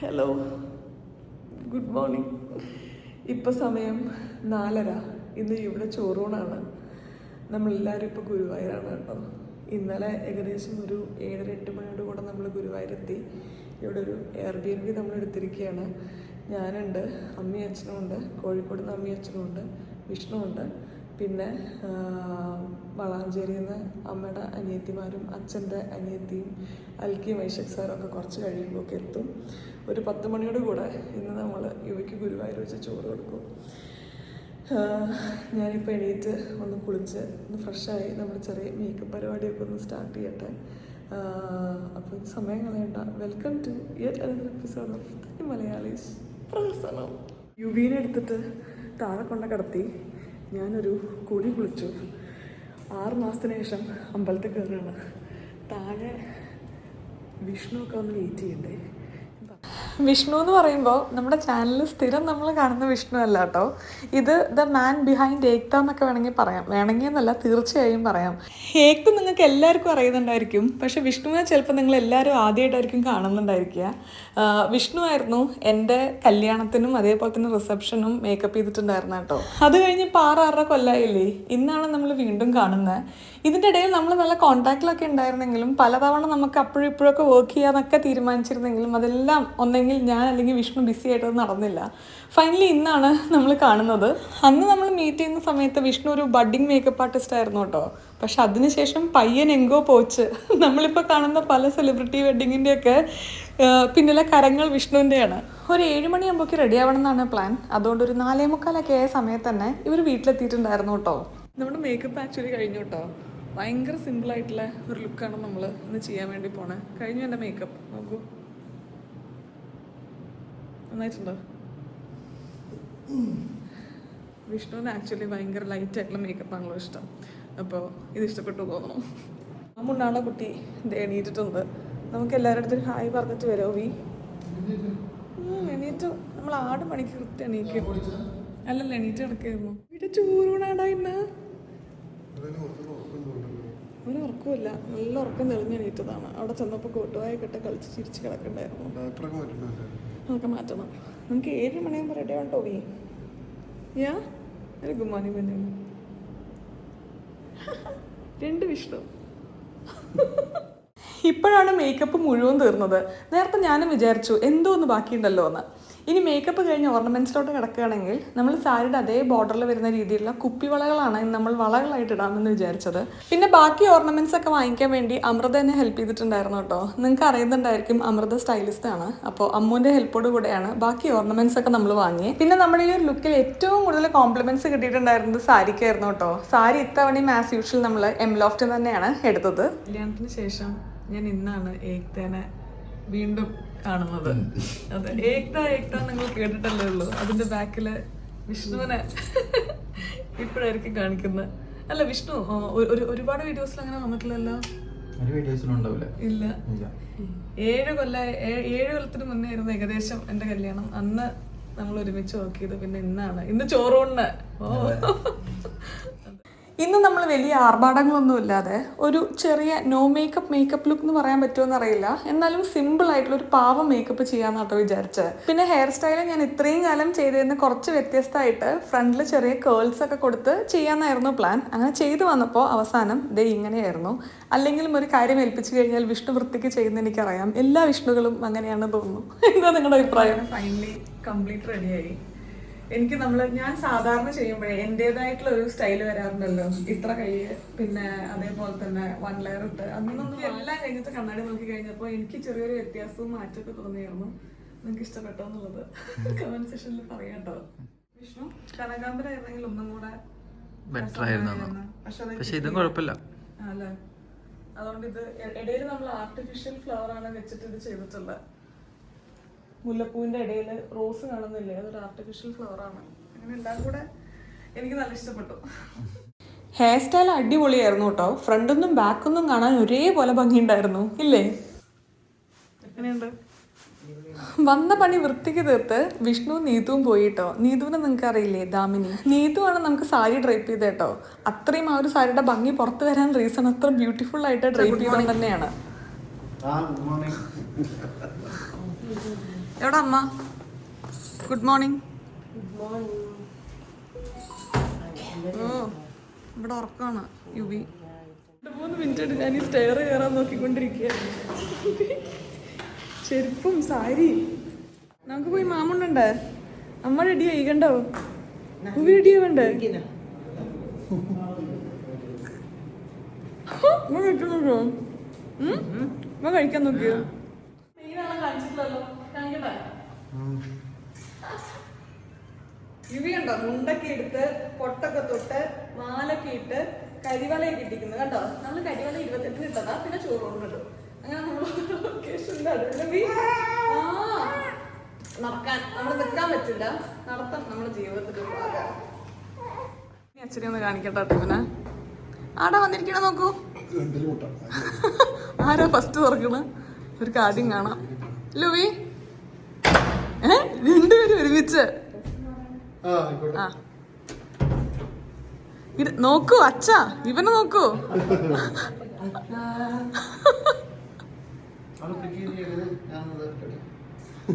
Hello, good morning. ഇപ്പോൾ സമയം 4:30. ഇന്ന് ഇവിടെ ചോറൂണാണ്. നമ്മളെല്ലാവരും ഇപ്പോൾ ഗുരുവായൂരാണ് കേട്ടോ. ഇന്നലെ ഏകദേശം ഒരു 7-8 മണിയോട് കൂടെ നമ്മൾ ഗുരുവായൂരെത്തി. ഇവിടെ ഒരു Airbnb നമ്മൾ എടുത്തിരിക്കുകയാണ്. ഞാനുണ്ട്, അമ്മയും അച്ഛനും ഉണ്ട്, കോഴിക്കോട് നിന്ന് അമ്മയും അച്ഛനും ഉണ്ട്, വിഷ്ണു ഉണ്ട്, പിന്നെ വളാഞ്ചേരിയിൽ നിന്ന് അമ്മയുടെ അനിയത്തിമാരും അച്ഛൻ്റെ അനിയത്തിയും അൽക്കിയും വൈശക് സാറും ഒക്കെ കുറച്ച് കഴിയുമ്പോഴൊക്കെ എത്തും. ഒരു 10 മണിയോട് കൂടെ ഇന്ന് നമ്മൾ ഇവയ്ക്ക് ഗുരുവായൂർ വെച്ച് ചോറ് കൊടുക്കും. ഞാനിപ്പോൾ എണീറ്റ് ഒന്ന് കുളിച്ച് ഒന്ന് ഫ്രഷായി നമ്മൾ ചെറിയ മേക്കപ്പ് പരിപാടിയൊക്കെ ഒന്ന് സ്റ്റാർട്ട് ചെയ്യട്ടെ. അപ്പോൾ ഇത് സമയം കളയണ്ട. Welcome to yet another episode of the Malayalees പ്രഹസനം. യുവീനെ എടുത്തിട്ട് താഴെ കൊണ്ട കിടത്തി ഞാനൊരു കുഴി കുളിച്ചു. 6 മാസത്തിന് ശേഷം അമ്പലത്തിൽ കയറുകയാണ്. താഴെ വിഷ്ണു ഒക്കെ ഒന്ന് വെയിറ്റ് ചെയ്യണ്ടേ. വിഷ്ണു എന്ന് പറയുമ്പോൾ നമ്മുടെ ചാനലിൽ സ്ഥിരം നമ്മൾ കാണുന്ന വിഷ്ണു അല്ല കേട്ടോ. ഇത് ദ മാൻ ബിഹൈൻഡ് ഏക്ത എന്നൊക്കെ വേണമെങ്കിൽ എന്നല്ല, തീർച്ചയായും പറയാം. ഏക്ത നിങ്ങൾക്ക് എല്ലാവർക്കും അറിയുന്നുണ്ടായിരിക്കും, പക്ഷെ വിഷ്ണുവിനെ ചിലപ്പോൾ നിങ്ങൾ എല്ലാവരും ആദ്യമായിട്ടായിരിക്കും കാണുന്നുണ്ടായിരിക്കുക. വിഷ്ണു ആയിരുന്നു എൻ്റെ കല്യാണത്തിനും അതേപോലെ തന്നെ റിസപ്ഷനും മേക്കപ്പ് ചെയ്തിട്ടുണ്ടായിരുന്നു കേട്ടോ. അത് കഴിഞ്ഞ് ഇപ്പോൾ 6-6 കൊല്ലമായില്ലേ. ഇന്നാണ് നമ്മൾ വീണ്ടും കാണുന്നത്. ഇതിൻ്റെ ഇടയിൽ നമ്മൾ നല്ല കോൺടാക്റ്റിലൊക്കെ ഉണ്ടായിരുന്നെങ്കിലും പലതവണ നമുക്ക് അപ്പോഴും ഇപ്പോഴൊക്കെ വർക്ക് ചെയ്യാന്നൊക്കെ തീരുമാനിച്ചിരുന്നെങ്കിലും അതെല്ലാം ഒന്നെങ്കിൽ ഞാൻ അല്ലെങ്കിൽ വിഷ്ണു ബിസി ആയിട്ടത് നടന്നില്ല. ഫൈനലി ഇന്നാണ് നമ്മൾ കാണുന്നത്. അന്ന് നമ്മൾ മീറ്റ് ചെയ്യുന്ന സമയത്ത് വിഷ്ണു ഒരു ബഡ്ഡിങ് മേക്കപ്പ് ആർട്ടിസ്റ്റ് ആയിരുന്നു കേട്ടോ. പക്ഷെ അതിനുശേഷം പയ്യൻ എങ്കോ പോച്ച്. നമ്മളിപ്പോൾ കാണുന്ന പല സെലിബ്രിറ്റി വെഡ്ഡിങ്ങിൻ്റെയൊക്കെ പിന്നിലെ കരങ്ങൾ വിഷ്ണുവിൻ്റെയാണ്. ഒരു 7 മണിയാകുമ്പോഴേക്ക് റെഡി ആവണം എന്നാണ് പ്ലാൻ. അതുകൊണ്ട് ഒരു 4:45 ആയ സമയത്ത് തന്നെ ഇവർ വീട്ടിലെത്തിയിട്ടുണ്ടായിരുന്നു കേട്ടോ. നമ്മുടെ മേക്കപ്പ് ആക്ച്വലി കഴിഞ്ഞു കേട്ടോ. ഭയങ്കര സിമ്പിളായിട്ടുള്ള ഒരു ലുക്കാണ് നമ്മൾ ഇന്ന് ചെയ്യാൻ വേണ്ടി പോണേ. കഴിഞ്ഞു എൻ്റെ മേക്കപ്പ്. നോക്കൂ, നന്നായിട്ടുണ്ടോ? വിഷ്ണുവിന് ആക്ച്വലി ഭയങ്കര ലൈറ്റായിട്ടുള്ള മേക്കപ്പാണല്ലോ ഇഷ്ടം. അപ്പോൾ ഇത് ഇഷ്ടപ്പെട്ടു തോന്നണം. ആ മുന്നാളെ കുട്ടി എണീറ്റിട്ടുണ്ട്. നമുക്ക് എല്ലാവരുടെ അടുത്തും ഹായ് പറഞ്ഞിട്ട് വരുമോ? എണീറ്റ് നമ്മൾ 6 മണിക്ക് കൃത്യം എണീക്കും. അല്ലല്ല, എണീറ്റ് കിടക്കായിരുന്നു. വീട്ടിൽ ചോറൂണാടാ ഇന്ന്. ഒരു ഉറക്കമില്ല, നല്ല ഉറക്കം തെളിഞ്ഞ് എണീറ്റതാണ്. അവിടെ ചെന്നപ്പോൾ കോട്ടുവായ കെട്ട് കളിച്ച് ചിരിച്ച് കിടക്കണ്ടായിരുന്നു. അതൊക്കെ മാറ്റണം. നമുക്ക് 7 മണിയാകുമ്പോൾ റെഡി ആവണം ടോവി. ഒരു ഗുഡ് മോർണിംഗ് പിന്നെ 2 വിഷ്ണു. ഇപ്പോഴാണ് മേക്കപ്പ് മുഴുവൻ തീർന്നത്. നേരത്തെ ഞാനും വിചാരിച്ചു എന്തോ ഒന്ന് ബാക്കിയുണ്ടല്ലോ എന്ന്. ഇനി മേക്കപ്പ് കഴിഞ്ഞ് ഓർണമെൻറ്റ്സിലോട്ട് കിടക്കുകയാണെങ്കിൽ നമ്മൾ സാരിയുടെ അതേ ബോർഡറിൽ വരുന്ന രീതിയിലുള്ള കുപ്പിവളകളാണ് നമ്മൾ വളകളായിട്ട് ഇടാമെന്ന് വിചാരിച്ചത്. പിന്നെ ബാക്കി ഓർണമെൻറ്റ്സ് ഒക്കെ വാങ്ങിക്കാൻ വേണ്ടി അമൃത എന്നെ ഹെൽപ്പ് ചെയ്തിട്ടുണ്ടായിരുന്നു കേട്ടോ. നിങ്ങൾക്ക് അറിയുന്നുണ്ടായിരിക്കും, അമൃത സ്റ്റൈലിസ്റ്റ് ആണ്. അപ്പോൾ അമ്മുവിൻ്റെ ഹെൽപ്പോട് കൂടെയാണ് ബാക്കി ഓർണമെൻറ്റ്സ് ഒക്കെ നമ്മൾ വാങ്ങി. പിന്നെ നമ്മുടെ ഈ ഒരു ലുക്കിൽ ഏറ്റവും കൂടുതൽ കോംപ്ലിമെൻറ്റ്സ് കിട്ടിയിട്ടുണ്ടായിരുന്നത് സാരിക്കായിരുന്നു കേട്ടോ. സാരി ഇത്തവണയും ആസ് യൂഷ്വൽ നമ്മൾ എംലോഫ്റ്റ് തന്നെയാണ് എടുത്തത്. കല്യാണത്തിന് ശേഷം ഞാൻ ഇന്നാണ് ഏക്തേനെ വീണ്ടും കാണുന്നത്. അതെ, ഏക്ത നിങ്ങൾ കേട്ടിട്ടല്ലേ ഉള്ളൂ. അതിന്റെ ബാക്കില് വിഷ്ണുവിനെ ഇപ്പോഴായിരിക്കും കാണിക്കുന്നത്. അല്ല, വിഷ്ണു ഒരുപാട് വീഡിയോസിൽ അങ്ങനെ വന്നിട്ടില്ലല്ലോ. ഇല്ല, 7 കൊല്ലത്തിന് മുന്നേ ആയിരുന്നു ഏകദേശം എന്റെ കല്യാണം. അന്ന് നമ്മൾ ഒരുമിച്ച് നോക്കിയത്. പിന്നെ ഇന്ന് ചോറൂണ്. ഇന്ന് നമ്മൾ വലിയ ആർഭാടങ്ങളൊന്നും ഇല്ലാതെ ഒരു ചെറിയ നോ മേക്കപ്പ് ലുക്ക് എന്ന് പറയാൻ പറ്റുമോ അറിയില്ല, എന്നാലും സിമ്പിൾ ആയിട്ടുള്ള ഒരു പാവം മേക്കപ്പ് ചെയ്യാന്നാട്ടോ വിചാരിച്ചത്. പിന്നെ ഹെയർ സ്റ്റൈൽ ഞാൻ ഇത്രയും കാലം ചെയ്തിരുന്ന കുറച്ച് വ്യത്യസ്തമായിട്ട് ഫ്രണ്ടിൽ ചെറിയ കേൾസ് ഒക്കെ കൊടുത്ത് ചെയ്യാന്നായിരുന്നു പ്ലാൻ. അങ്ങനെ ചെയ്തു വന്നപ്പോൾ അവസാനം ദേ ഇങ്ങനെയായിരുന്നു. അല്ലെങ്കിലും ഒരു കാര്യം ഏൽപ്പിച്ചു കഴിഞ്ഞാൽ വിഷ്ണു വൃത്തിക്ക് ചെയ്യുന്ന എനിക്കറിയാം. എല്ലാ വിഷ്ണുക്കളും അങ്ങനെയാണെന്ന് തോന്നുന്നു. എന്താ നിങ്ങളുടെ അഭിപ്രായം? ഫൈനലി കംപ്ലീറ്റ് റെഡിയായി. എനിക്ക് ഞാൻ സാധാരണ ചെയ്യുമ്പോഴേ എൻ്റെതായിട്ടുള്ള ഒരു സ്റ്റൈൽ വരാറുണ്ടല്ലോ. ഇത്ര കൈ, പിന്നെ അതേപോലെ തന്നെ 1 ലെയർ ഇട്ട്. അന്നൊന്നും എല്ലാം കഴിഞ്ഞിട്ട് കണ്ണാടി നോക്കി കഴിഞ്ഞപ്പോൾ എനിക്ക് ചെറിയൊരു വ്യത്യാസവും മാറ്റമൊക്കെ തോന്നിയായിരുന്നു. നിങ്ങൾക്ക് ഇഷ്ടപ്പെട്ടോ എന്നുള്ളത് കമന്റ് സെക്ഷനിൽ പറയാം കേട്ടോ. വിഷ്ണു കനകാമ്പരായിരുന്നെങ്കിൽ ഒന്നും കൂടെ ബെറ്റർ ആയിരുന്നു. പക്ഷെ ഇതും കുഴപ്പമില്ല അല്ലേ. അതുകൊണ്ട് ഇത് ഇടയിൽ നമ്മൾ ആർട്ടിഫിഷ്യൽ ഫ്ലവർ ആണ് വെച്ചിട്ട് ഇത് ചെയ്തിട്ടുള്ളത്. മുല്ലപ്പൂവിൻ്റെ ഇടയിൽ റോസ് കാണുന്നില്ലേ, അതൊരു ആർട്ടിഫിഷ്യൽ ഫ്ലവർ ആണ്. അങ്ങനെ എല്ലാം കൂടെ എനിക്ക് നല്ല ഇഷ്ടപ്പെട്ടു. ഹെയർ സ്റ്റൈൽ അടിപൊളിയായിരുന്നു കേട്ടോ. ഫ്രണ്ടൊന്നും ബാക്കൊന്നും കാണാൻ ഒരേപോലെ ഭംഗിയുണ്ടായിരുന്നു ഇല്ലേ? എങ്ങനെയുണ്ട്? വന്ന പണി വൃത്തിക്ക് തീർത്ത് വിഷ്ണു നീതുവും പോയി കേട്ടോ. നീതുവിനെ നിങ്ങൾക്ക് അറിയില്ലേ, ദാമിനി. നീതു ആണ് നമുക്ക് സാരി ഡ്രൈപ്പ് ചെയ്ത് കേട്ടോ. അത്രയും ആ ഒരു സാരിയുടെ ഭംഗി പുറത്ത് വരാൻ റീസൺ അത്ര ബ്യൂട്ടിഫുൾ ആയിട്ട് ഡ്രൈപ്പ് ചെയ്തത് തന്നെയാണ്. എവിടെ അമ്മ? Good morning. ഓ ഇവിടെ ഉറക്കമാണ് യുവി. 3 മിനിറ്റ് ഞാൻ ഈ സ്റ്റെയർ കയറാൻ നോക്കിക്കൊണ്ടിരിക്കുക. ചെരുപ്പും സാരി. നമുക്ക് പോയി മാമുണ്ടേ. അമ്മ റെഡി ആയിക്കണ്ടോ? യുവി റെഡി ആവണ്ടേ? കഴിക്കാൻ നോക്കിയോ? യുവി കണ്ടോ മുണ്ടൊക്കെ എടുത്ത് പൊട്ടൊക്കെ തൊട്ട് മാലൊക്കെ ഇട്ട് കരിവലയൊക്കെ ഇട്ടിരിക്കുന്നു കണ്ടോ. നമ്മള് കരിവല 28 ഇട്ടതാ, പിന്നെ ചോറ് കൊണ്ടിട്ടു. അങ്ങനെ നമ്മള് നടക്കാൻ നമ്മള് നിൽക്കാൻ പറ്റില്ല, നടത്താൻ നമ്മുടെ ജീവിതത്തിൽ അച്ഛനെ ഒന്ന് കാണിക്കട്ടെ. പിന്നെ ആടാ വന്നിരിക്കണ നോക്കൂ. ആരാ ഫസ്റ്റ് തുറക്കണ? ഒരു കാര്യം കാണാം. ലുവി രണ്ടുപേരും ഒരുമിച്ച് നോക്കൂ. അച്ഛാ ഇവനെ നോക്കൂ.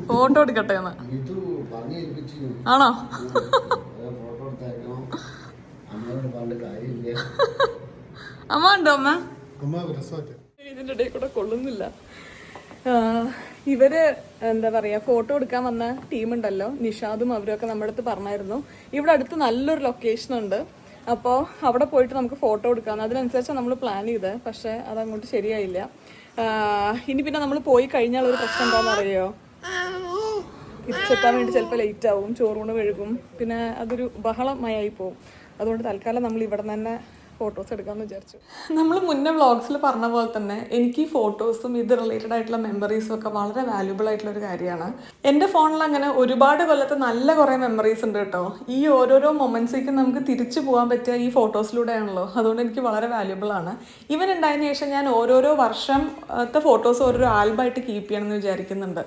ഫോട്ടോ എടുക്കട്ടെ എന്ന് ആണോ? അമ്മ ഉണ്ടോ? അമ്മ ഇതിന്റെ ഇടയിൽ കൂടെ കൊള്ളുന്നില്ല. ഇവര് എന്താ പറയാ, ഫോട്ടോ എടുക്കാൻ വന്ന ടീമുണ്ടല്ലോ, നിഷാദും അവരൊക്കെ നമ്മുടെ അടുത്ത് പറഞ്ഞായിരുന്നു ഇവിടെ അടുത്ത് നല്ലൊരു ലൊക്കേഷൻ ഉണ്ട്, അപ്പോൾ അവിടെ പോയിട്ട് നമുക്ക് ഫോട്ടോ എടുക്കാം. അതിനനുസരിച്ചാണ് നമ്മൾ പ്ലാൻ ചെയ്തത്. പക്ഷെ അതങ്ങോട്ട് ശരിയായില്ല. ഇനി പിന്നെ നമ്മൾ പോയി കഴിഞ്ഞാൽ ഒരു പ്രശ്നം എന്താണെന്ന് അറിയോ, തിരിച്ചെത്താൻ വേണ്ടി ചിലപ്പോൾ ലേറ്റ് ആവും, ചോറൂണ് കഴുകും, പിന്നെ അതൊരു ബഹളമയായി പോവും. അതുകൊണ്ട് തൽക്കാലം നമ്മൾ ഇവിടെ തന്നെ ഫോട്ടോസ് എടുക്കാമെന്ന് വിചാരിച്ചു. നമ്മൾ മുന്നേ വ്ളോഗ്സിൽ പറഞ്ഞ പോലെ തന്നെ എനിക്ക് ഈ ഫോട്ടോസും ഇത് റിലേറ്റഡ് ആയിട്ടുള്ള മെമ്മറീസും ഒക്കെ വളരെ വാല്യൂബിൾ ആയിട്ടുള്ള ഒരു കാര്യമാണ്. എൻ്റെ ഫോണിൽ അങ്ങനെ ഒരുപാട് കൊല്ലത്തെ നല്ല കുറേ മെമ്മറീസ് ഉണ്ട് കേട്ടോ. ഈ ഓരോരോ മൊമെന്റ്സിലേക്ക് നമുക്ക് തിരിച്ചു പോകാൻ പറ്റിയ ഈ ഫോട്ടോസിലൂടെയാണല്ലോ. അതുകൊണ്ട് എനിക്ക് വളരെ വാല്യൂബിൾ ആണ്. ഇവൻ ഉണ്ടായതിനു ശേഷം ഞാൻ ഓരോരോ വർഷത്തെ ഫോട്ടോസ് ഓരോരോ ആൽബമായിട്ട് കീപ്പ് ചെയ്യണമെന്ന് വിചാരിക്കുന്നുണ്ട്.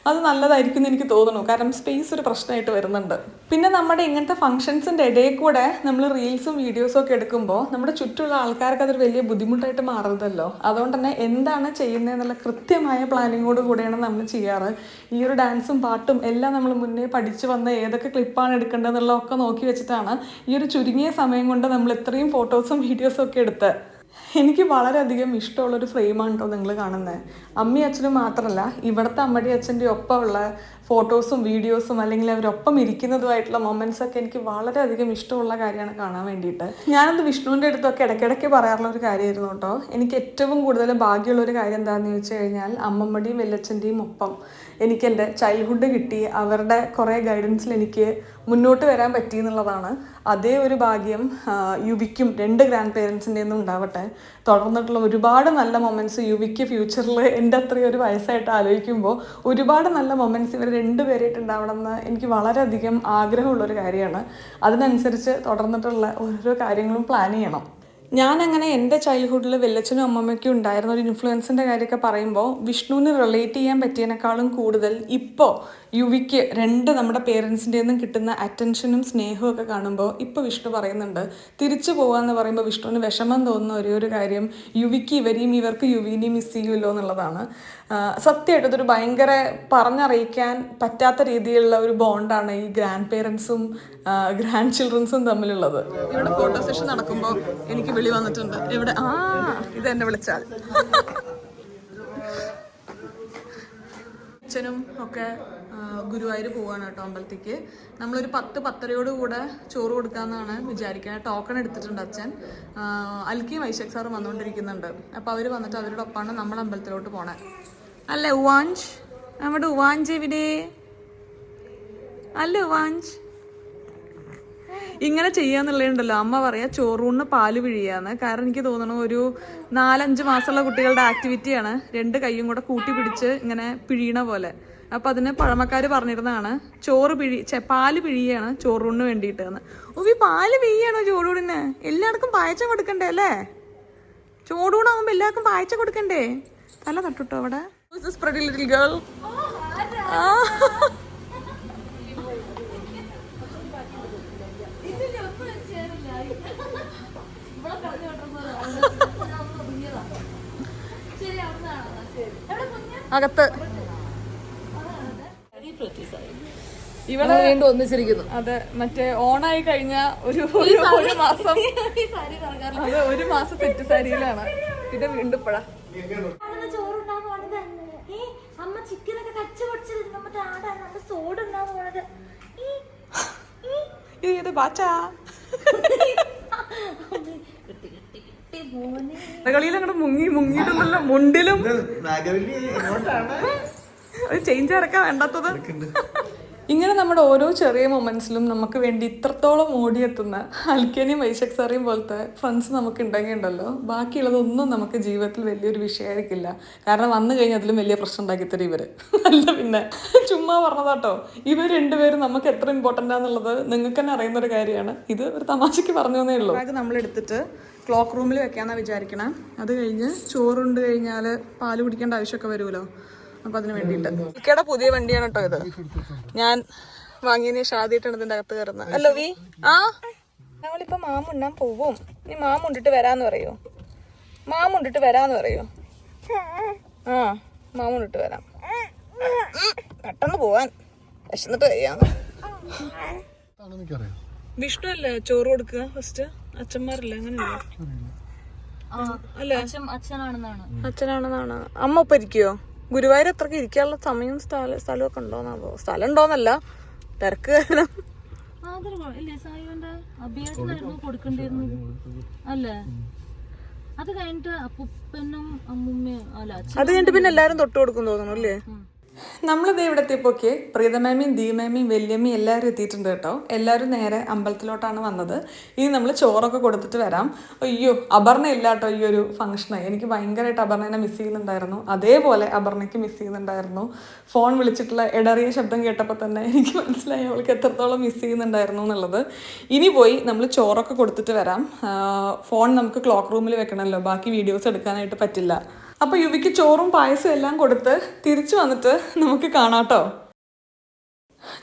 അത് നല്ലതായിരിക്കും എന്ന് എനിക്ക് തോന്നുന്നു. കാരണം സ്പേസ് ഒരു പ്രശ്നമായിട്ട് വരുന്നുണ്ട്. പിന്നെ നമ്മുടെ ഇങ്ങനത്തെ ഫംഗ്ഷൻസിൻ്റെ ഇടയിൽ കൂടെ നമ്മൾ റീൽസും വീഡിയോസും ഒക്കെ എടുക്കുമ്പോൾ നമ്മുടെ ചുറ്റുമുള്ള ആൾക്കാർക്ക് അതൊരു വലിയ ബുദ്ധിമുട്ടായിട്ട് മാറുന്നതല്ലോ. അതുകൊണ്ട് തന്നെ എന്താണ് ചെയ്യുന്നതെന്നുള്ള കൃത്യമായ പ്ലാനിങ്ങോട് കൂടെയാണ് നമ്മൾ ചെയ്യാറ്. ഈ ഒരു ഡാൻസും പാട്ടും എല്ലാം നമ്മൾ മുന്നേ പഠിച്ചു വന്ന ഏതൊക്കെ ക്ലിപ്പാണ് എടുക്കേണ്ടതെന്നുള്ളതൊക്കെ നോക്കി വെച്ചിട്ടാണ് ഈ ഒരു ചുരുങ്ങിയ സമയം കൊണ്ട് നമ്മൾ ഇത്രയും ഫോട്ടോസും വീഡിയോസും ഒക്കെ എടുത്ത്. എനിക്ക് വളരെയധികം ഇഷ്ടമുള്ളൊരു ഫ്രെയിമാണ് കേട്ടോ നിങ്ങൾ കാണുന്നത്. അമ്മയും അച്ഛനും മാത്രമല്ല, ഇവിടുത്തെ അമ്മയുടെയും അച്ഛൻ്റെ ഒപ്പമുള്ള ഫോട്ടോസും വീഡിയോസും അല്ലെങ്കിൽ അവരൊപ്പം ഇരിക്കുന്നതുമായിട്ടുള്ള മൊമെൻറ്റ്സൊക്കെ എനിക്ക് വളരെയധികം ഇഷ്ടമുള്ള കാര്യമാണ് കാണാൻ വേണ്ടിയിട്ട്. ഞാനത് വിഷ്ണുവിൻ്റെ അടുത്തൊക്കെ ഇടയ്ക്കിടയ്ക്ക് പറയാറുള്ള ഒരു കാര്യമായിരുന്നു കേട്ടോ. എനിക്ക് ഏറ്റവും കൂടുതൽ ഭാഗ്യമുള്ളൊരു കാര്യം എന്താണെന്ന് ചോദിച്ചു കഴിഞ്ഞാൽ അമ്മമ്മയുടെയും വല്യച്ഛൻ്റെയും ഒപ്പം എനിക്ക് എൻ്റെ ചൈൽഡ്ഹുഡ് കിട്ടി. അവരുടെ കുറേ ഗൈഡൻസിൽ എനിക്ക് മുന്നോട്ട് വരാൻ പറ്റി എന്നുള്ളതാണ്. അതേ ഒരു ഭാഗ്യം യുവിക്കും 2 ഗ്രാൻഡ് പേരൻസിൻ്റെ ഒന്നും ഉണ്ടാവട്ടെ. തുടർന്നിട്ടുള്ള ഒരുപാട് നല്ല മൊമെൻറ്റ്സ് യുവിക്ക് ഫ്യൂച്ചറിൽ എൻ്റെ അത്രയും ഒരു വയസ്സായിട്ട് ആലോചിക്കുമ്പോൾ ഒരുപാട് നല്ല മൊമെൻറ്റ്സ് ഇവർ 2 പേരായിട്ട് ഉണ്ടാവണമെന്ന് എനിക്ക് വളരെയധികം ആഗ്രഹമുള്ളൊരു കാര്യമാണ്. അതിനനുസരിച്ച് തുടർന്നിട്ടുള്ള ഓരോ കാര്യങ്ങളും പ്ലാൻ ചെയ്യണം. ഞാനങ്ങനെ എൻ്റെ ചൈൽഡ്ഹുഡിൽ വല്യച്ഛനും അമ്മമ്മയ്ക്കും ഉണ്ടായിരുന്ന ഒരു ഇൻഫ്ലുവൻസിൻ്റെ കാര്യമൊക്കെ പറയുമ്പോൾ വിഷ്ണുവിന് റിലേറ്റ് ചെയ്യാൻ പറ്റിയതിനേക്കാളും കൂടുതൽ ഇപ്പോൾ യുവിക്ക് 2 നമ്മുടെ പേരൻസിൻ്റെ നിന്നും കിട്ടുന്ന അറ്റൻഷനും സ്നേഹവും ഒക്കെ കാണുമ്പോൾ ഇപ്പോൾ വിഷ്ണു പറയുന്നുണ്ട് തിരിച്ചു പോകാമെന്ന് പറയുമ്പോൾ വിഷ്ണുവിന് വിഷമം തോന്നുന്ന ഒരു കാര്യം യുവിക്ക് ഇവർക്ക് യുവിനെയും മിസ് ചെയ്യുമല്ലോ എന്നുള്ളതാണ്. സത്യമായിട്ട് ഇതൊരു ഭയങ്കര പറഞ്ഞറിയിക്കാൻ പറ്റാത്ത രീതിയിലുള്ള ഒരു ബോണ്ടാണ് ഈ ഗ്രാൻഡ് പേരൻസും ഗ്രാൻഡ് ചിൽഡ്രൻസും തമ്മിലുള്ളത്. ഇവിടെ ഫോട്ടോ സെഷൻ നടക്കുമ്പോൾ എനിക്ക് വിളി വന്നിട്ടുണ്ട്. ഇവിടെ ഇത് എന്നെ വിളിച്ചാൽ അച്ഛനും ഒക്കെ ഗുരുവായൂർ പോവാണ് കേട്ടോ അമ്പലത്തേക്ക്. നമ്മളൊരു 10-10:30 കൂടെ ചോറ് കൊടുക്കാമെന്നാണ് വിചാരിക്കുന്നത്. ടോക്കൺ എടുത്തിട്ടുണ്ട് അച്ഛൻ. അൽക്കിയും വൈശാഖ് സാറും വന്നുകൊണ്ടിരിക്കുന്നുണ്ട്. അപ്പോൾ അവർ വന്നിട്ട് അവരുടെ ഒപ്പമാണ് നമ്മൾ അമ്പലത്തിലോട്ട് പോണേ. അല്ലേ ഉവാഞ്ച്? നമ്മുടെ ഉവാഞ്ച് എവിടെ? അല്ലേ ഉവാഞ്ച്? ഇങ്ങനെ ചെയ്യാന്നുള്ളതുണ്ടല്ലോ, അമ്മ പറയാ ചോറൂണിന് പാല് പിഴിയാന്ന്. കാരണം എനിക്ക് തോന്നുന്നു ഒരു 4-5 മാസമുള്ള കുട്ടികളുടെ ആക്ടിവിറ്റിയാണ് 2 കൈയും കൂടെ കൂട്ടി പിടിച്ച് ഇങ്ങനെ പിഴിയണ പോലെ. അപ്പം അതിന് പഴമക്കാർ പറഞ്ഞിരുന്നതാണ് പാല് പിഴിയാണ് ചോറൂണിന് വേണ്ടിയിട്ട്. പാല് പിഴിയാണോ ചോറൂണിന്? എല്ലാവർക്കും പായസം കൊടുക്കണ്ടേ അല്ലേ? ചോറൂണാകുമ്പോൾ എല്ലാവർക്കും പായസം കൊടുക്കണ്ടേ? തല തട്ടുട്ടോ അവിടെ. ഗേൾ അകത്ത് ഇവിടെ വീണ്ടും ഒന്നിച്ചിരിക്കുന്നു. അതെ, മറ്റേ ഓണായി കഴിഞ്ഞ ഒരു മാസം അത് ഒരു മാസം സെറ്റ് സാരിയിലാണ്. പിന്നെ വീണ്ടും ഇപ്പഴാ അമ്മ ചിക്കനൊക്കെ കച്ച് പൊടിച്ചത് നമ്മുടെ ആടാണ് നമ്മുടെ സോഡുണ്ടാവും പോണത്. ഇത് ബാച്ചാ കളിയിൽ അങ്ങോട്ട് മുങ്ങിയിട്ടുണ്ടല്ലോ. മുണ്ടിലും ഒരു ചേഞ്ച് ഇറക്കാൻ വേണ്ടാത്തത്. ഇങ്ങനെ നമ്മുടെ ഓരോ ചെറിയ മൊമെന്റ്സിലും നമുക്ക് വേണ്ടി ഇത്രത്തോളം ഓടിയെത്തുന്ന അൽക്കേനിയും വൈശാഖ് സാറിയും പോലത്തെ ഫ്രണ്ട്സ് നമുക്ക് ഉണ്ടെങ്കിലുണ്ടല്ലോ, ബാക്കിയുള്ളതൊന്നും നമുക്ക് ജീവിതത്തിൽ വലിയൊരു വിഷയമായിരിക്കില്ല. കാരണം വന്നു കഴിഞ്ഞാൽ അതിലും വലിയ പ്രശ്നം ഉണ്ടാക്കി തരും ഇവര്. അല്ല പിന്നെ ചുമ്മാ പറഞ്ഞതാട്ടോ. ഇവർ രണ്ടുപേരും നമുക്ക് എത്ര ഇമ്പോർട്ടൻ്റ് ആണെന്നുള്ളത് നിങ്ങൾക്ക് തന്നെ അറിയുന്ന ഒരു കാര്യമാണ്. ഇത് ഒരു തമാശയ്ക്ക് പറഞ്ഞു തന്നേ ഉള്ളൂ. ബാഗ് നമ്മൾ എടുത്തിട്ട് ക്ലോക്ക് റൂമിൽ വെക്കാന്നാണ് വിചാരിക്കണം. അത് കഴിഞ്ഞ് ചോറുണ്ട് കഴിഞ്ഞാൽ പാല് കുടിക്കേണ്ട ആവശ്യമൊക്കെ വരുമല്ലോ. അപ്പൊ അതിന് വേണ്ടിയിട്ട് ഇക്കയുടെ പുതിയ വണ്ടിയാണ് കേട്ടോ ഇത്. ഞാൻ വാങ്ങിയതിന് ശേഷം ആദ്യമായിട്ടാണ് ഇതിന്റെ അകത്ത് കയറുന്നത്. അല്ലോ വി ഞങ്ങളിപ്പോ മാമുണ്ണാൻ പോവും. ഇനി മാമുണ്ടിട്ട് വരാന്ന് പറയോ? മാമുണ്ടിട്ട് വരാന്ന് പറയോ? ആ, മാമുണ്ടിട്ട് വരാം. പെട്ടെന്ന് പോവാൻ വിശന്നിട്ട് കഴിയാന്ന്. വിഷ്ണു അല്ലേ ചോറ് കൊടുക്കുക ഫസ്റ്റ്? അച്ഛന്മാരല്ലേ അങ്ങനെയല്ലേ? അല്ലേ അച്ഛനാണെന്നാണ്. അമ്മ ഒപ്പം ഇരിക്കുവോ? ഗുരുവായൂർ എത്രക്ക് ഇരിക്കാനുള്ള സമയവും സ്ഥലമൊക്കെ ഉണ്ടോന്നാവോ? സ്ഥലം ഉണ്ടോന്നല്ല, തിരക്ക് കാരണം. അത് കഴിഞ്ഞിട്ട് പിന്നെ എല്ലാരും തൊട്ട് കൊടുക്കും തോന്നുന്നു അല്ലേ? നമ്മളിത് ഇവിടെ എത്തിയപ്പോക്കെ പ്രീതമേമിയും ദീമേമിയും വല്യമ്മയും എല്ലാവരും എത്തിയിട്ടുണ്ട് കേട്ടോ. എല്ലാവരും നേരെ അമ്പലത്തിലോട്ടാണ് വന്നത്. ഇനി നമ്മൾ ചോറൊക്കെ കൊടുത്തിട്ട് വരാം. അയ്യോ, അപർണ ഇല്ല കേട്ടോ ഈ ഒരു ഫംഗ്ഷന്. എനിക്ക് ഭയങ്കരമായിട്ട് അപർണേനെ മിസ് ചെയ്യുന്നുണ്ടായിരുന്നു. അതേപോലെ അപർണയ്ക്ക് മിസ് ചെയ്യുന്നുണ്ടായിരുന്നു. ഫോൺ വിളിച്ചിട്ടുള്ള ഇടറിയ ശബ്ദം കേട്ടപ്പോൾ തന്നെ എനിക്ക് മനസ്സിലായി അവൾക്ക് എത്രത്തോളം മിസ് ചെയ്യുന്നുണ്ടായിരുന്നു എന്നുള്ളത്. ഇനി പോയി നമ്മൾ ചോറൊക്കെ കൊടുത്തിട്ട് വരാം. ഫോൺ നമുക്ക് ക്ലോക്ക് റൂമിൽ വെക്കണമല്ലോ, ബാക്കി വീഡിയോസ് എടുക്കാനായിട്ട് പറ്റില്ല. അപ്പോൾ യുവിക്ക് ചോറും പായസവും എല്ലാം കൊടുത്ത് തിരിച്ചു വന്നിട്ട് നമുക്ക് കാണാട്ടോ.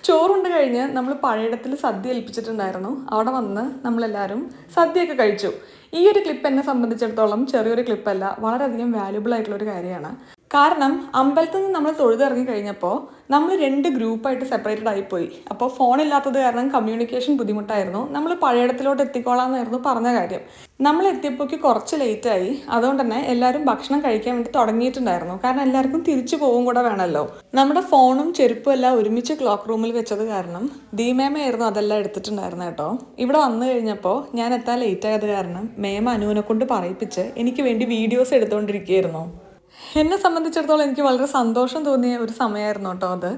ചോറുണ്ട് കഴിഞ്ഞ് നമ്മൾ പഴയിടത്തിൽ സദ്യ ഏൽപ്പിച്ചിട്ടുണ്ടായിരുന്നു. അവിടെ വന്ന് നമ്മളെല്ലാവരും സദ്യയൊക്കെ കഴിച്ചു. ഈ ഒരു ക്ലിപ്പ് എന്നെ സംബന്ധിച്ചിടത്തോളം ചെറിയൊരു ക്ലിപ്പല്ല, വളരെയധികം വാല്യുബിൾ ആയിട്ടുള്ളൊരു കാര്യമാണ്. കാരണം അമ്പലത്തിൽ നിന്ന് നമ്മൾ തൊഴുതിറങ്ങി കഴിഞ്ഞപ്പോൾ നമ്മൾ 2 ഗ്രൂപ്പായിട്ട് സെപ്പറേറ്റഡ് ആയിപ്പോയി. അപ്പോൾ ഫോണില്ലാത്തത് കാരണം കമ്മ്യൂണിക്കേഷൻ ബുദ്ധിമുട്ടായിരുന്നു. നമ്മൾ പഴയിടത്തിലോട്ട് എത്തിക്കോളാമെന്നായിരുന്നു പറഞ്ഞ കാര്യം. നമ്മൾ എത്തിയപ്പോഴേക്ക് കുറച്ച് ലേറ്റായി. അതുകൊണ്ട് തന്നെ എല്ലാവരും ഭക്ഷണം കഴിക്കാൻ വേണ്ടി തുടങ്ങിയിട്ടുണ്ടായിരുന്നു. കാരണം എല്ലാവർക്കും തിരിച്ചു പോകും കൂടെ വേണമല്ലോ. നമ്മുടെ ഫോണും ചെരുപ്പും എല്ലാം ഒരുമിച്ച് ക്ലോക്ക് റൂമിൽ വെച്ചത് കാരണം ദീമേമയായിരുന്നു അതെല്ലാം എടുത്തിട്ടുണ്ടായിരുന്നു കേട്ടോ. ഇവിടെ വന്നു കഴിഞ്ഞപ്പോൾ ഞാൻ എത്താൻ ലേറ്റ് ആയത് കാരണം മേമ അനുവിനെ കൊണ്ട് പറയിപ്പിച്ച് എനിക്ക് വേണ്ടി വീഡിയോസ് എടുത്തുകൊണ്ടിരിക്കുകയായിരുന്നു. എന്നെ സംബന്ധിച്ചിടത്തോളം എനിക്ക് വളരെ സന്തോഷം തോന്നിയ ഒരു സമയമായിരുന്നു കേട്ടോ അത്.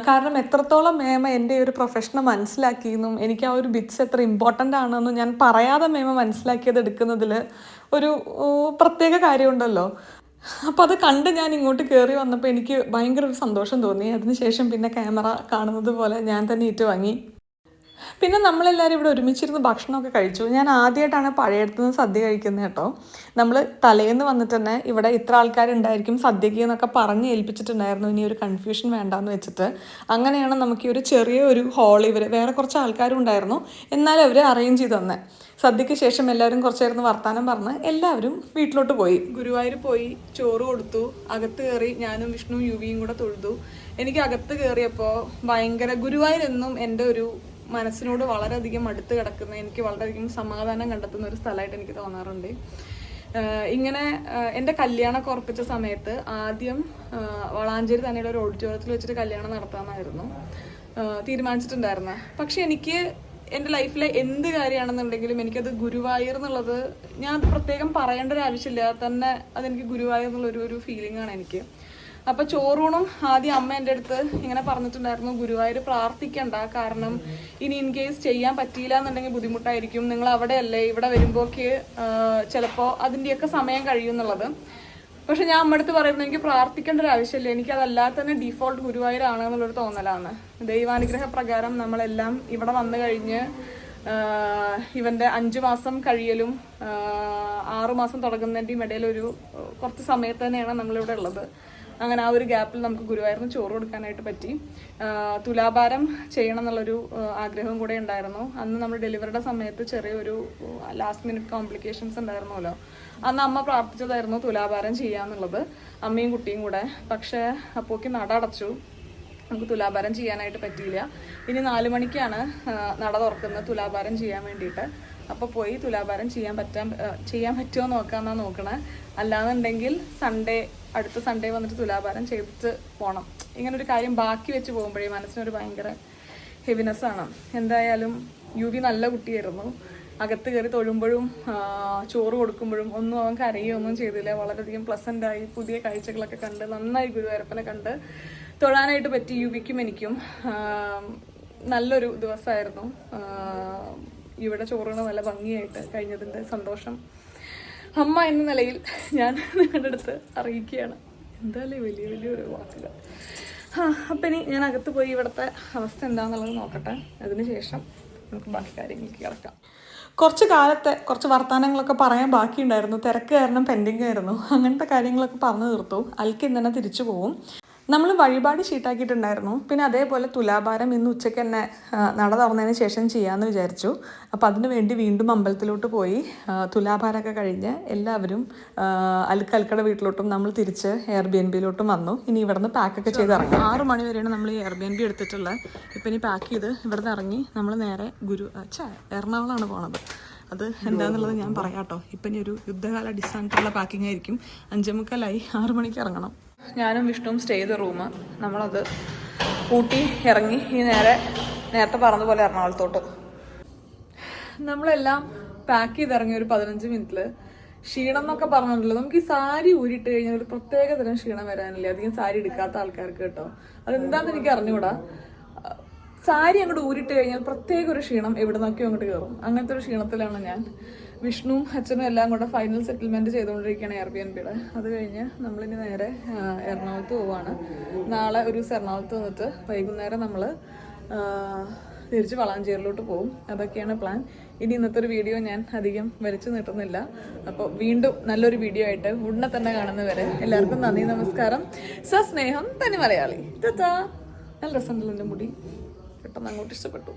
കാരണം എത്രത്തോളം മേമ എൻ്റെ ഒരു പ്രൊഫഷനെ മനസ്സിലാക്കിയെന്നും എനിക്ക് ആ ഒരു ബിറ്റ്സ് എത്ര ഇമ്പോർട്ടൻ്റ് ആണെന്നും ഞാൻ പറയാതെ മേമ മനസ്സിലാക്കിയത് എടുക്കുന്നതിൽ ഒരു പ്രത്യേക കാര്യമുണ്ടല്ലോ. അപ്പോൾ അത് കണ്ട് ഞാൻ ഇങ്ങോട്ട് കയറി വന്നപ്പോൾ എനിക്ക് ഭയങ്കര ഒരു സന്തോഷം തോന്നി. അതിനുശേഷം പിന്നെ ക്യാമറ കാണുന്നത് പോലെ ഞാൻ തന്നെ ഏറ്റുവാങ്ങി. പിന്നെ നമ്മളെല്ലാവരും ഇവിടെ ഒരുമിച്ചിരുന്ന് ഭക്ഷണമൊക്കെ കഴിച്ചു. ഞാൻ ആദ്യമായിട്ടാണ് പഴയടത്തുനിന്ന് സദ്യ കഴിക്കുന്നത് കേട്ടോ. നമ്മൾ തലേന്ന് വന്നിട്ട് തന്നെ ഇവിടെ ഇത്ര ആൾക്കാരുണ്ടായിരിക്കും സദ്യക്ക് എന്നൊക്കെ പറഞ്ഞ് ഏൽപ്പിച്ചിട്ടുണ്ടായിരുന്നു. ഇനി ഒരു കൺഫ്യൂഷൻ വേണ്ടാന്ന് വെച്ചിട്ട് അങ്ങനെയാണ് നമുക്ക് ഈ ഒരു ചെറിയൊരു ഹോൾ ഇവർ വേറെ കുറച്ച് ആൾക്കാരും ഉണ്ടായിരുന്നു, എന്നാലും അവർ അറേഞ്ച് ചെയ്ത് തന്നെ. സദ്യക്ക് ശേഷം എല്ലാവരും കുറച്ചായിരുന്നു വർത്താനം പറഞ്ഞ് എല്ലാവരും വീട്ടിലോട്ട് പോയി. ഗുരുവായൂർ പോയി ചോറ് കൊടുത്തു. അകത്ത് കയറി ഞാനും വിഷ്ണുവും യുവിയും കൂടെ തൊഴുതു. എനിക്ക് അകത്ത് കയറിയപ്പോൾ ഭയങ്കര ഗുരുവായൂർ എന്നും എൻ്റെ ഒരു മനസ്സിനോട് വളരെയധികം അടുത്ത് കിടക്കുന്ന, എനിക്ക് വളരെയധികം സമാധാനം കണ്ടെത്തുന്ന ഒരു സ്ഥലമായിട്ട് എനിക്ക് തോന്നാറുണ്ട്. ഇങ്ങനെ എൻ്റെ കല്യാണമൊക്കെ ഉറപ്പിച്ച സമയത്ത് ആദ്യം വളാഞ്ചേരി തന്നെയുള്ള ഒരു ഓഡിറ്റോറിയത്തിൽ വെച്ചിട്ട് കല്യാണം നടത്താമെന്നായിരുന്നു തീരുമാനിച്ചിട്ടുണ്ടായിരുന്നത്. പക്ഷെ എനിക്ക് എൻ്റെ ലൈഫിലെ എന്ത് കാര്യമാണെന്നുണ്ടെങ്കിലും എനിക്കത് ഗുരുവായൂർ എന്നുള്ളത് ഞാൻ പ്രത്യേകം പറയേണ്ട ഒരു ആവശ്യമില്ല, തന്നെ അതെനിക്ക് ഗുരുവായൂർ എന്നുള്ളൊരു ഫീലിംഗാണ് എനിക്ക്. അപ്പോൾ ചോറൂണും ആദ്യം അമ്മ എൻ്റെ അടുത്ത് ഇങ്ങനെ പറഞ്ഞിട്ടുണ്ടായിരുന്നു, ഗുരുവായൂർ പ്രാർത്ഥിക്കണ്ട, കാരണം ഇനി ഇൻ കേസ് ചെയ്യാൻ പറ്റിയില്ല എന്നുണ്ടെങ്കിൽ ബുദ്ധിമുട്ടായിരിക്കും, നിങ്ങൾ അവിടെയല്ലേ, ഇവിടെ വരുമ്പോഴേക്ക് ചിലപ്പോൾ അതിൻ്റെയൊക്കെ സമയം കഴിയും എന്നുള്ളത്. പക്ഷെ ഞാൻ അമ്മ അടുത്ത് പറയുന്നത് എനിക്ക് പ്രാർത്ഥിക്കേണ്ട ഒരു ആവശ്യമില്ല, എനിക്കതല്ലാതെ തന്നെ ഡീഫോൾട്ട് ഗുരുവായൂരാണ് എന്നുള്ളൊരു തോന്നലാണ്. ദൈവാനുഗ്രഹ പ്രകാരം നമ്മളെല്ലാം ഇവിടെ വന്നു കഴിഞ്ഞ് ഇവൻ്റെ 5 മാസം കഴിയലും 6 മാസം തുടങ്ങുന്നതിൻ്റെയും ഇടയിലൊരു കുറച്ച് സമയത്ത് തന്നെയാണ് നമ്മളിവിടെ ഉള്ളത്. അങ്ങനെ ആ ഒരു ഗ്യാപ്പിൽ നമുക്ക് ഗുരുവായൂരിന് ചോറ് കൊടുക്കാനായിട്ട് പറ്റി. തുലാഭാരം ചെയ്യണം എന്നുള്ളൊരു ആഗ്രഹവും കൂടെ ഉണ്ടായിരുന്നു. അന്ന് നമ്മൾ ഡെലിവറിയുടെ സമയത്ത് ചെറിയൊരു ലാസ്റ്റ് മിനിറ്റ് കോംപ്ലിക്കേഷൻസ് ഉണ്ടായിരുന്നല്ലോ. അന്ന് അമ്മ പ്രാർത്ഥിച്ചതായിരുന്നു തുലാഭാരം ചെയ്യാന്നുള്ളത്, അമ്മയും കുട്ടിയും കൂടെ. പക്ഷേ അപ്പോഴേക്ക് നട അടച്ചു. നമുക്ക് തുലാഭാരം ചെയ്യാനായിട്ട് പറ്റിയില്ല. ഇനി 4 മണിക്കാണ് നട തുറക്കുന്നത് തുലാഭാരം ചെയ്യാൻ വേണ്ടിയിട്ട്. അപ്പോൾ പോയി തുലാഭാരം ചെയ്യാൻ പറ്റുമോ നോക്കാമെന്നാണ് നോക്കണേ. അല്ലാന്നുണ്ടെങ്കിൽ അടുത്ത സൺഡേ വന്നിട്ട് തുലാഭാരം ചെയ്തിട്ട് പോകണം. ഇങ്ങനൊരു കാര്യം ബാക്കി വെച്ച് പോകുമ്പോഴേ മനസ്സിനൊരു ഭയങ്കര ഹെവിനെസ്സാണ്. എന്തായാലും യുവി നല്ല കുട്ടിയായിരുന്നു. അകത്ത് കയറി തൊഴുമ്പോഴും ചോറ് കൊടുക്കുമ്പോഴും ഒന്നും അവൻ കരയുകയൊന്നും ചെയ്തില്ല. വളരെയധികം പ്ലസൻ്റായി പുതിയ കാഴ്ചകളൊക്കെ കണ്ട് നന്നായി ഗുരുവായൂരപ്പനെ കണ്ട് തൊഴാനായിട്ട് പറ്റി യുവിക്കും എനിക്കും. നല്ലൊരു ദിവസമായിരുന്നു. ഇവിടെ ചോറിന് നല്ല ഭംഗിയായിട്ട് കഴിഞ്ഞതിൻ്റെ സന്തോഷം അമ്മ എന്ന നിലയിൽ ഞാൻ നിങ്ങളുടെ അടുത്ത് അറിയിക്കുകയാണ്. എന്തായാലും വലിയൊരു വാക്കുകൾ. അപ്പം ഇനി ഞാൻ അകത്ത് പോയി ഇവിടുത്തെ അവസ്ഥ എന്താണെന്നുള്ളത് നോക്കട്ടെ. അതിനുശേഷം നമുക്ക് ബാക്കി കാര്യങ്ങൾക്ക് കിടക്കാം. കുറച്ച് വർത്തമാനങ്ങളൊക്കെ പറയാൻ ബാക്കിയുണ്ടായിരുന്നു. തിരക്ക് കാരണം പെൻഡിങ് ആയിരുന്നു. അങ്ങനത്തെ കാര്യങ്ങളൊക്കെ പറഞ്ഞു തീർത്തു. അൽക്ക് ഇന്ന് തന്നെ തിരിച്ചു പോവും. നമ്മൾ വഴിപാട് ഷീട്ടാക്കിയിട്ടുണ്ടായിരുന്നു. പിന്നെ അതേപോലെ തുലാഭാരം ഇന്ന് ഉച്ചയ്ക്ക് തന്നെ നട തുറന്നതിന് ശേഷം ചെയ്യാമെന്ന് വിചാരിച്ചു. അപ്പോൾ അതിനു വേണ്ടി വീണ്ടും അമ്പലത്തിലോട്ട് പോയി തുലാഭാരമൊക്കെ കഴിഞ്ഞ് എല്ലാവരും അൽക്കയുടെ വീട്ടിലോട്ടും നമ്മൾ തിരിച്ച് എയർബിഎൻബിയിലോട്ടും വന്നു. ഇനി ഇവിടുന്ന് പാക്കൊക്കെ ചെയ്ത് ഇറങ്ങി. 6 മണി വരെയാണ് നമ്മൾ ഈ എയർബിഎൻബി എടുത്തിട്ടുള്ളത്. ഇപ്പം ഇനി പാക്ക് ചെയ്ത് ഇവിടുന്ന് ഇറങ്ങി നമ്മൾ നേരെ എറണാകുളമാണ് പോണത്. അത് എന്താണെന്നുള്ളത് ഞാൻ പറയാം കേട്ടോ. ഇപ്പം ഇനി ഒരു യുദ്ധകാല അടിസ്ഥാനത്തിലുള്ള പാക്കിംഗ് ആയിരിക്കും. 5:45 6 മണിക്ക് ഇറങ്ങണം. ഞാനും വിഷ്ണുവും സ്റ്റേ ചെയ്ത റൂം നമ്മളത് കൂട്ടി ഇറങ്ങി ഈ നേരത്തെ പറഞ്ഞ പോലെ എറണാകുളത്തോട്ട്. നമ്മളെല്ലാം പാക്ക് ചെയ്തിറങ്ങി ഒരു 15 മിനിറ്റിൽ ക്ഷീണം എന്നൊക്കെ പറഞ്ഞിട്ടുള്ളത്. നമുക്ക് ഈ സാരി ഊരിയിട്ട് കഴിഞ്ഞാൽ ഒരു പ്രത്യേക തരം ക്ഷീണം വരാനില്ല. അധികം സാരി എടുക്കാത്ത ആൾക്കാർക്ക് കേട്ടോ. അതെന്താണെന്ന് എനിക്ക് അറിഞ്ഞുകൂടാ. സാരി അങ്ങോട്ട് ഊരിട്ട് കഴിഞ്ഞാൽ പ്രത്യേക ഒരു ക്ഷീണം എവിടെ നിന്നൊക്കെയോ അങ്ങോട്ട് കയറും. അങ്ങനത്തെ ഒരു ക്ഷീണത്തിലാണ് ഞാൻ. വിഷ്ണുവും അച്ഛനും എല്ലാം കൂടെ ഫൈനൽ സെറ്റിൽമെൻറ്റ് ചെയ്തുകൊണ്ടിരിക്കുകയാണ് എയർബിഎൻബിയുടെ. അത് കഴിഞ്ഞ് നമ്മളിനി നേരെ എറണാകുളത്ത് പോവാണ്. നാളെ ഒരു ദിവസം എറണാകുളത്ത് വന്നിട്ട് വൈകുന്നേരം നമ്മൾ തിരിച്ച് വളാഞ്ചേരിലോട്ട് പോകും. അതൊക്കെയാണ് പ്ലാൻ. ഇനി ഇന്നത്തെ ഒരു വീഡിയോ ഞാൻ അധികം വലിച്ചു നീട്ടുന്നില്ല. അപ്പോൾ വീണ്ടും നല്ലൊരു വീഡിയോ ആയിട്ട് ഉടനെ തന്നെ കാണുന്നവരെ എല്ലാവർക്കും നന്ദി, നമസ്കാരം, സസ്നേഹം, തനി മലയാളി. നല്ല രസമുണ്ടല്ലോ എൻ്റെ മുടി. പെട്ടെന്ന് അങ്ങോട്ട് ഇഷ്ടപ്പെട്ടു.